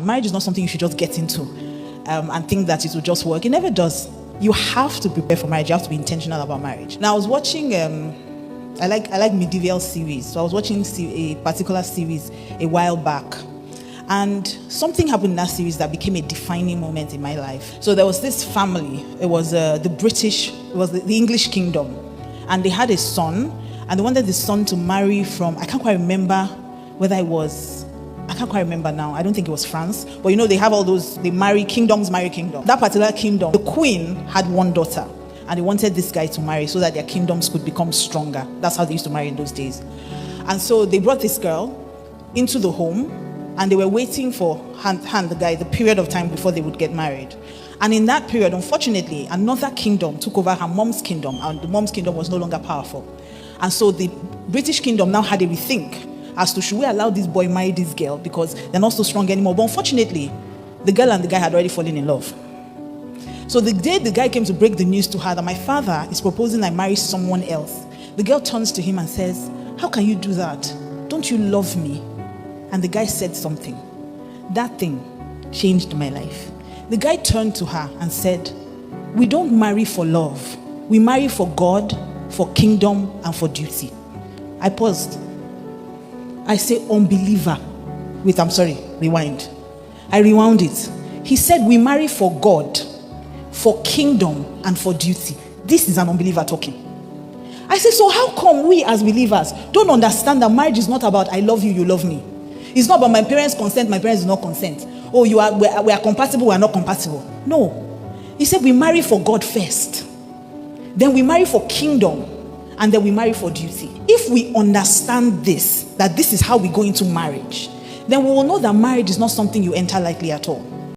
Marriage is not something you should just get into and think that it will just work. It never does. You have to prepare for marriage. You have to be intentional about marriage. Now, I was watching, I like medieval series. So I was watching a particular series a while back. And something happened in that series that became a defining moment in my life. So there was this family. It was the English kingdom. And they had a son. And they wanted the son to marry from, I can't quite remember whether it was, I can't quite remember now. I don't think it was France. But you know, they have all those, they marry kingdoms. That particular kingdom, the queen had one daughter. And they wanted this guy to marry so that their kingdoms could become stronger. That's how they used to marry in those days. And so they brought this girl into the home. And they were waiting for the guy, the period of time before they would get married. And in that period, unfortunately, another kingdom took over her mom's kingdom. And the mom's kingdom was no longer powerful. And so the British kingdom now had a rethink as to, should we allow this boy marry this girl because they're not so strong anymore. But unfortunately, the girl and the guy had already fallen in love. So the day the guy came to break the news to her that my father is proposing I marry someone else, the girl turns to him and says, how can you do that? Don't you love me? And the guy said something. That thing changed my life. The guy turned to her and said, we don't marry for love. We marry for God, for kingdom, and for duty. I paused. I say, unbeliever. Wait, I'm sorry, rewind. I rewound it. He said, we marry for God, for kingdom, and for duty. This is an unbeliever talking. I say, so how come we as believers don't understand that marriage is not about I love you, you love me? It's not about my parents consent, my parents do not consent. Oh, we are compatible, we are not compatible. No. He said we marry for God first. Then we marry for kingdom. And then we marry for duty. If we understand this, that this is how we go into marriage, then we will know that marriage is not something you enter lightly at all.